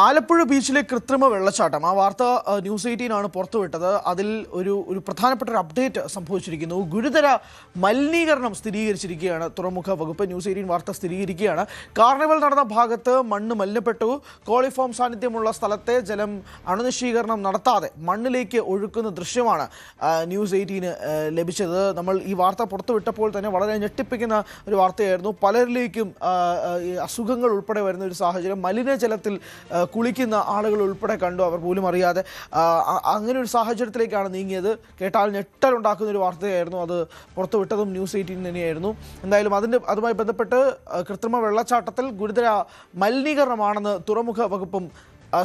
ആലപ്പുഴ ബീച്ചിലെ കൃത്രിമ വെള്ളച്ചാട്ടം ആ വാർത്ത ന്യൂസ് 18 ആണ് പുറത്തുവിട്ടത്. അതിൽ ഒരു പ്രധാനപ്പെട്ട ഒരു അപ്ഡേറ്റ് സംഭവിച്ചിരിക്കുന്നു. ഗുരുതര മലിനീകരണം സ്ഥിരീകരിച്ചിരിക്കുകയാണ് തുറമുഖ വകുപ്പ്. ന്യൂസ് 18 വാർത്ത സ്ഥിരീകരിക്കുകയാണ്. കാർണിവൽ നടന്ന ഭാഗത്ത് മണ്ണ് മലിനപ്പെട്ടു. കോളിഫോം സാന്നിധ്യമുള്ള സ്ഥലത്തെ ജലം അണുനശീകരണം നടത്താതെ മണ്ണിലേക്ക് ഒഴുക്കുന്ന ദൃശ്യമാണ് ന്യൂസ് 18 ലഭിച്ചത്. നമ്മൾ ഈ വാർത്ത പുറത്തുവിട്ടപ്പോൾ തന്നെ വളരെ ഞെട്ടിപ്പിക്കുന്ന ഒരു വാർത്തയായിരുന്നു. പലരിലേക്കും അസുഖങ്ങൾ ഉൾപ്പെടെ വരുന്ന ഒരു സാഹചര്യം. മലിനജലത്തിൽ കുളിക്കുന്ന ആളുകൾ ഉൾപ്പെടെ കണ്ടു, അവർ പോലും അറിയാതെ. അങ്ങനെ ഒരു സാഹചര്യത്തിലേക്കാണ് നീങ്ങിയത്. കേട്ടാൽ ഞെട്ടലുണ്ടാക്കുന്ന ഒരു വാർത്തയായിരുന്നു. അത് പുറത്തുവിട്ടതും ന്യൂസ് 18 തന്നെയായിരുന്നു. എന്തായാലും അതുമായി ബന്ധപ്പെട്ട് കൃത്രിമ വെള്ളച്ചാട്ടത്തിൽ ഗുരുതര മലിനീകരണമാണെന്ന് തുറമുഖ വകുപ്പും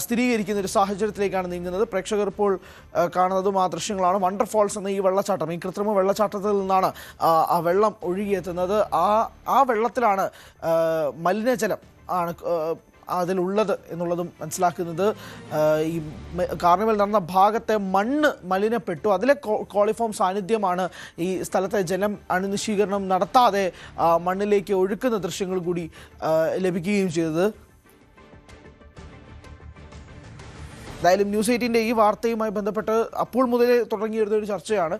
സ്ഥിരീകരിക്കുന്ന ഒരു സാഹചര്യത്തിലേക്കാണ് നീങ്ങുന്നത്. പ്രേക്ഷകർ ഇപ്പോൾ കാണുന്നതും ആ ദൃശ്യങ്ങളാണ്. വണ്ടർഫോൾസ് എന്ന ഈ വെള്ളച്ചാട്ടം, ഈ കൃത്രിമ വെള്ളച്ചാട്ടത്തിൽ നിന്നാണ് ആ വെള്ളം ഒഴുകിയെത്തുന്നത്. ആ വെള്ളത്തിലാണ് മലിനജലം ആണ് അതിലുള്ളത് എന്നുള്ളതും മനസ്സിലാക്കുന്നത്. ഈ കാർണിവൽ നടന്ന ഭാഗത്തെ മണ്ണ് മലിനപ്പെട്ടു. അതിലെ കോളിഫോം സാന്നിധ്യമാണ് ഈ സ്ഥലത്തെ ജലം അണുനശീകരണം നടത്താതെ മണ്ണിലേക്ക് ഒഴുക്കുന്ന ദൃശ്യങ്ങൾ കൂടി ലഭിക്കുകയും ചെയ്തത്. എന്തായാലും ന്യൂസ് 18 ഈ വാർത്തയുമായി ബന്ധപ്പെട്ട് അപ്പോൾ മുതലേ തുടങ്ങിയിരുന്ന ഒരു ചർച്ചയാണ്.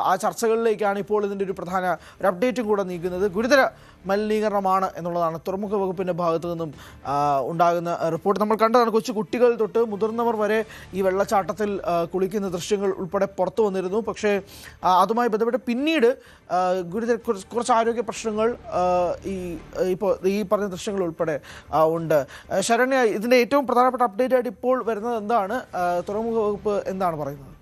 ആ ചർച്ചകളിലേക്കാണ് ഇപ്പോൾ ഇതിൻ്റെ ഒരു പ്രധാന ഒരു അപ്ഡേറ്റും കൂടെ നീക്കുന്നത്. ഗുരുതര മലിനീകരണമാണ് എന്നുള്ളതാണ് തുറമുഖ വകുപ്പിൻ്റെ ഭാഗത്തു നിന്നും ഉണ്ടാകുന്ന റിപ്പോർട്ട്. നമ്മൾ കണ്ടതാണ്, കൊച്ചു കുട്ടികൾ തൊട്ട് മുതിർന്നവർ വരെ ഈ വെള്ളച്ചാട്ടത്തിൽ കുളിക്കുന്ന ദൃശ്യങ്ങൾ ഉൾപ്പെടെ പുറത്തു വന്നിരുന്നു. പക്ഷേ അതുമായി ബന്ധപ്പെട്ട് പിന്നീട് കുറച്ച് ആരോഗ്യ പ്രശ്നങ്ങൾ ഇപ്പോൾ ഈ പറഞ്ഞ ദൃശ്യങ്ങൾ ഉൾപ്പെടെ ഉണ്ട്. ശരണ്യ, ഇതിൻ്റെ ഏറ്റവും പ്രധാനപ്പെട്ട അപ്ഡേറ്റ് ആയിട്ട് ഇപ്പോൾ വരുന്നത് എന്താണ്? തുറമുഖ വകുപ്പ് എന്താണ് പറയുന്നത്?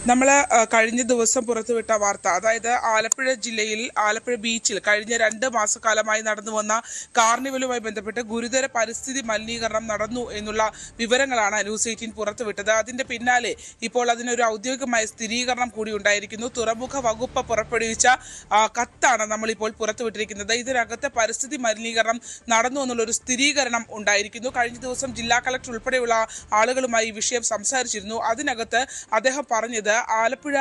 നമ്മൾ കഴിഞ്ഞ ദിവസം പുറത്തുവിട്ട വാർത്ത, അതായത് ആലപ്പുഴ ജില്ലയിൽ ആലപ്പുഴ ബീച്ചിൽ കഴിഞ്ഞ 2 മാസക്കാലമായി നടന്നു വന്ന കാർണിവലുമായി ബന്ധപ്പെട്ട് ഗുരുതര പരിസ്ഥിതി മലിനീകരണം നടന്നു എന്നുള്ള വിവരങ്ങളാണ് ന്യൂസ് 18 പുറത്തുവിട്ടത്. അതിന്റെ പിന്നാലെ ഇപ്പോൾ അതിനൊരു ഔദ്യോഗികമായ സ്ഥിരീകരണം കൂടി ഉണ്ടായിരിക്കുന്നു. തുറമുഖ വകുപ്പ് പുറപ്പെടുവിച്ച കത്താണ് നമ്മളിപ്പോൾ പുറത്തുവിട്ടിരിക്കുന്നത്. ഇതിനകത്ത് പരിസ്ഥിതി മലിനീകരണം നടന്നു എന്നുള്ളൊരു സ്ഥിരീകരണം ഉണ്ടായിരിക്കുന്നു. കഴിഞ്ഞ ദിവസം ജില്ലാ കളക്ടർ ഉൾപ്പെടെയുള്ള ആളുകളുമായി ഈ വിഷയം സംസാരിച്ചിരുന്നു. അതിനകത്ത് അദ്ദേഹം പറഞ്ഞത് ആലപ്പുഴ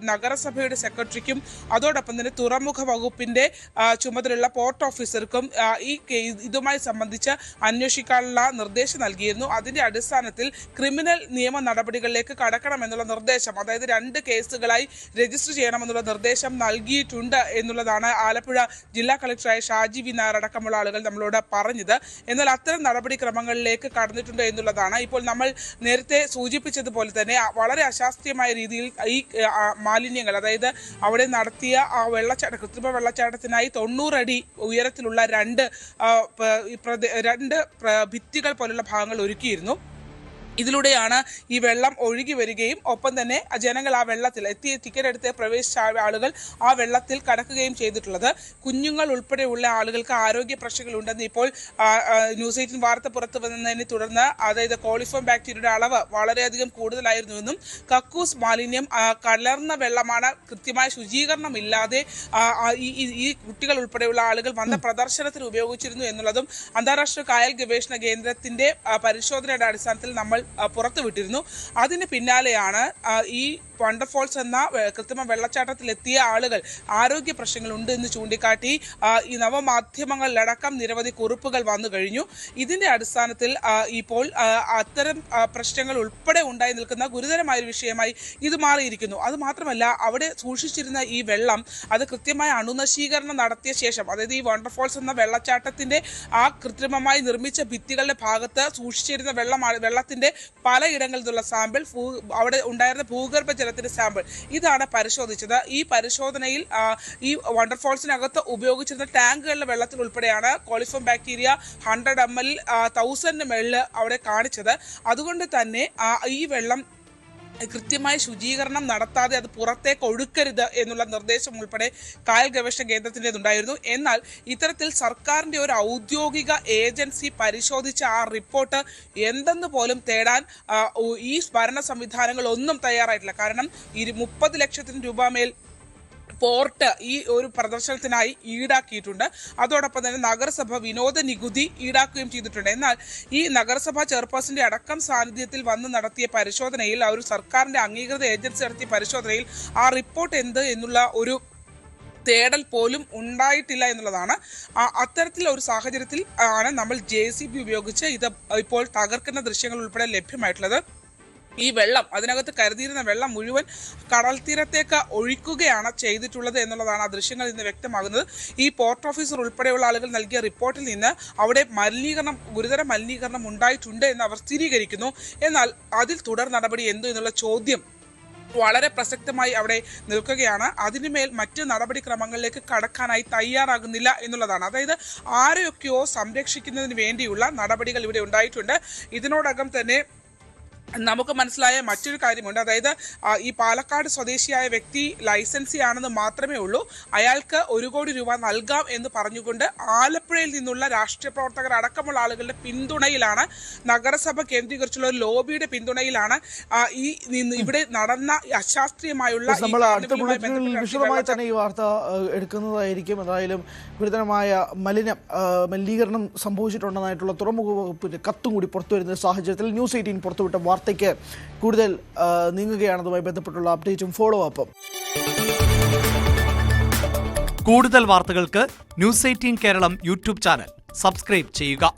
നഗരസഭയുടെ സെക്രട്ടറിക്കും അതോടൊപ്പം തന്നെ തുറമുഖ വകുപ്പിന്റെ ചുമതലയുള്ള പോർട്ട് ഓഫീസർക്കും ഇതുമായി സംബന്ധിച്ച് അന്വേഷിക്കാനുള്ള നിർദ്ദേശം നൽകിയിരുന്നു. അതിന്റെ അടിസ്ഥാനത്തിൽ ക്രിമിനൽ നിയമ നടപടികളിലേക്ക് കടക്കണമെന്നുള്ള നിർദ്ദേശം, അതായത് 2 കേസുകളായി രജിസ്റ്റർ ചെയ്യണമെന്നുള്ള നിർദ്ദേശം നൽകിയിട്ടുണ്ട് എന്നുള്ളതാണ് ആലപ്പുഴ ജില്ലാ കളക്ടറായ ഷാജി വി നായർ അടക്കമുള്ള ആളുകൾ നമ്മളോട് പറഞ്ഞത്. എന്നാൽ അത്തരം നടപടിക്രമങ്ങളിലേക്ക് കടന്നിട്ടുണ്ട് എന്നുള്ളതാണ്. ഇപ്പോൾ നമ്മൾ നേരത്തെ സൂചിപ്പിച്ചതുപോലെ തന്നെ വളരെ അശാസ്ത്രീയമായ രീതിയിൽ ഈ മാലിന്യങ്ങൾ, അതായത് അവിടെ നടത്തിയ ആ കൃത്രിമ വെള്ളച്ചാട്ടത്തിനായി 90 അടി ഉയരത്തിലുള്ള 2 ഭിത്തികൾ പോലുള്ള ഭാഗങ്ങൾ ഒരുക്കിയിരുന്നു. ഇതിലൂടെയാണ് ഈ വെള്ളം ഒഴുകി വരികയും ഒപ്പം തന്നെ ജനങ്ങൾ ആ വെള്ളത്തിൽ ടിക്കറ്റ് എടുത്ത് പ്രവേശിച്ച ആളുകൾ ആ വെള്ളത്തിൽ കടക്കുകയും ചെയ്തിട്ടുള്ളത്. കുഞ്ഞുങ്ങൾ ഉൾപ്പെടെയുള്ള ആളുകൾക്ക് ആരോഗ്യ പ്രശ്നങ്ങളുണ്ടെന്ന് ഇപ്പോൾ ന്യൂസ് 18 വാർത്ത പുറത്തു വന്നതിനെ തുടർന്ന്, അതായത് കോളിഫോം ബാക്ടീരിയയുടെ അളവ് വളരെയധികം കൂടുതലായിരുന്നുവെന്നും കക്കൂസ് മാലിന്യം കലർന്ന വെള്ളമാണ്, കൃത്യമായ ശുചീകരണം ഇല്ലാതെ ഈ കുട്ടികൾ ഉൾപ്പെടെയുള്ള ആളുകൾ വന്ന പ്രദർശനത്തിന് ഉപയോഗിച്ചിരുന്നു എന്നുള്ളതും അന്താരാഷ്ട്ര കായൽ ഗവേഷണ കേന്ദ്രത്തിന്റെ പരിശോധനയുടെ അടിസ്ഥാനത്തിൽ നമ്മൾ പുറത്തുവിട്ടിരുന്നു. അതിന് പിന്നാലെയാണ് ഈ വണ്ടർഫോൾസ് എന്ന കൃത്രിമ വെള്ളച്ചാട്ടത്തിലെത്തിയ ആളുകൾ ആരോഗ്യ പ്രശ്നങ്ങളുണ്ട് എന്ന് ചൂണ്ടിക്കാട്ടി ഈ നവമാധ്യമങ്ങളിലടക്കം നിരവധി കുറിപ്പുകൾ വന്നു കഴിഞ്ഞു. ഇതിന്റെ അടിസ്ഥാനത്തിൽ ഇപ്പോൾ അത്തരം പ്രശ്നങ്ങൾ ഉൾപ്പെടെ ഉണ്ടായി നിൽക്കുന്ന ഗുരുതരമായ ഒരു വിഷയമായി ഇത് മാറിയിരിക്കുന്നു. അത് മാത്രമല്ല, അവിടെ സൂക്ഷിച്ചിരുന്ന ഈ വെള്ളം അത് കൃത്യമായ അണുനശീകരണം നടത്തിയ ശേഷം, അതായത് ഈ വണ്ടർഫോൾസ് എന്ന വെള്ളച്ചാട്ടത്തിന്റെ ആ കൃത്രിമമായി നിർമ്മിച്ച ഭിത്തികളുടെ ഭാഗത്ത് സൂക്ഷിച്ചിരുന്ന വെള്ളത്തിന്റെ പലയിടങ്ങളിൽ നിന്നുള്ള സാമ്പിൾ, അവിടെ ഉണ്ടായിരുന്ന ഭൂഗർഭ ജലത്തിന്റെ സാമ്പിൾ, ഇതാണ് പരിശോധിച്ചത്. ഈ പരിശോധനയിൽ ഈ വണ്ടർഫോൾസിനകത്ത് ഉപയോഗിച്ചിരുന്ന ടാങ്കുകളിലെ വെള്ളത്തിൽ ഉൾപ്പെടെയാണ് കോളിഫോം ബാക്ടീരിയ 100 ml 1000 ml അവിടെ കാണിച്ചത്. അതുകൊണ്ട് തന്നെ ഈ വെള്ളം കൃത്യമായ ശുചീകരണം നടത്താതെ അത് പുറത്തേക്ക് ഒഴുക്കരുത് എന്നുള്ള നിർദ്ദേശം ഉൾപ്പെടെ കായൽ ഗവേഷണ കേന്ദ്രത്തിൻ്റെതുണ്ടായിരുന്നു. എന്നാൽ ഇത്തരത്തിൽ സർക്കാരിൻ്റെ ഒരു ഔദ്യോഗിക ഏജൻസി പരിശോധിച്ച ആ റിപ്പോർട്ട് എന്തെന്ന് പോലും തേടാൻ ഈ ഭരണ സംവിധാനങ്ങൾ ഒന്നും തയ്യാറായിട്ടില്ല. കാരണം 30 ലക്ഷത്തിന് രൂപ മേൽ പോർട്ട് ഈ ഒരു പ്രദർശനത്തിനായി ഈടാക്കിയിട്ടുണ്ട്. അതോടൊപ്പം തന്നെ നഗരസഭ വിനോദ നികുതി ഈടാക്കുകയും ചെയ്തിട്ടുണ്ട്. എന്നാൽ ഈ നഗരസഭാ ചെയർപേഴ്സന്റെ അടക്കം സാന്നിധ്യത്തിൽ വന്ന് നടത്തിയ പരിശോധനയിൽ, ആ ഒരു സർക്കാരിന്റെ അംഗീകൃത ഏജൻസി നടത്തിയ പരിശോധനയിൽ ആ റിപ്പോർട്ട് എന്ത് എന്നുള്ള ഒരു തേടൽ പോലും ഉണ്ടായിട്ടില്ല എന്നുള്ളതാണ്. അത്തരത്തിലുള്ള ഒരു സാഹചര്യത്തിൽ ആണ് നമ്മൾ JCB ഉപയോഗിച്ച് ഇത് ഇപ്പോൾ തകർക്കുന്ന ദൃശ്യങ്ങൾ ഉൾപ്പെടെ ലഭ്യമായിട്ടുള്ളത്. ഈ വെള്ളം, അതിനകത്ത് കരുതിയിരുന്ന വെള്ളം മുഴുവൻ കടൽ തീരത്തേക്ക് ഒഴിക്കുകയാണ് ചെയ്തിട്ടുള്ളത് എന്നുള്ളതാണ് ആ ദൃശ്യങ്ങളിൽ നിന്ന് വ്യക്തമാകുന്നത്. ഈ പോർട്ട് ഓഫീസർ ഉൾപ്പെടെയുള്ള ആളുകൾ നൽകിയ റിപ്പോർട്ടിൽ നിന്ന് അവിടെ ഗുരുതര മലിനീകരണം ഉണ്ടായിട്ടുണ്ട് എന്ന് അവർ സ്ഥിരീകരിക്കുന്നു. എന്നാൽ അതിൽ തുടർ നടപടി എന്നുള്ള ചോദ്യം വളരെ പ്രസക്തമായി അവിടെ നിൽക്കുകയാണ്. അതിനുമേൽ മറ്റ് നടപടിക്രമങ്ങളിലേക്ക് കടക്കാനായി തയ്യാറാകുന്നില്ല എന്നുള്ളതാണ്. അതായത് ആരെയൊക്കെയോ സംരക്ഷിക്കുന്നതിന് വേണ്ടിയുള്ള നടപടികൾ ഇവിടെ ഉണ്ടായിട്ടുണ്ട്. ഇതിനോടകം തന്നെ നമുക്ക് മനസ്സിലായ മറ്റൊരു കാര്യമുണ്ട്. അതായത് ഈ പാലക്കാട് സ്വദേശിയായ വ്യക്തി ലൈസൻസി ആണെന്ന് മാത്രമേ ഉള്ളൂ. അയാൾക്ക് 1 കോടി രൂപ നൽകാം എന്ന് പറഞ്ഞുകൊണ്ട് ആലപ്പുഴയിൽ നിന്നുള്ള രാഷ്ട്രീയ പ്രവർത്തകർ അടക്കമുള്ള ആളുകളുടെ പിന്തുണയിലാണ്, നഗരസഭ കേന്ദ്രീകരിച്ചുള്ള ഒരു ലോബിയുടെ പിന്തുണയിലാണ് ഇവിടെ നടന്ന അശാസ്ത്രീയമായുള്ള വിശദമായി തന്നെ ഈ വാർത്ത എടുക്കുന്നതായിരിക്കും. എന്തായാലും ഗുരുതരമായ മലിനീകരണം സംഭവിച്ചിട്ടുണ്ടെന്നായിട്ടുള്ള തുറമുഖ വകുപ്പിന്റെ കത്തും കൂടി പുറത്തുവരുന്ന സാഹചര്യത്തിൽ News 18 പുറത്തുവിട്ട വാർത്തയ്ക്ക് കൂടുതൽ നീങ്ങുകയാണതുമായി ബന്ധപ്പെട്ടുള്ള അപ്ഡേറ്റും ഫോളോ അപ്പും. കൂടുതൽ വാർത്തകൾക്ക് News 18 Keralam YouTube channel subscribe ചെയ്യുക.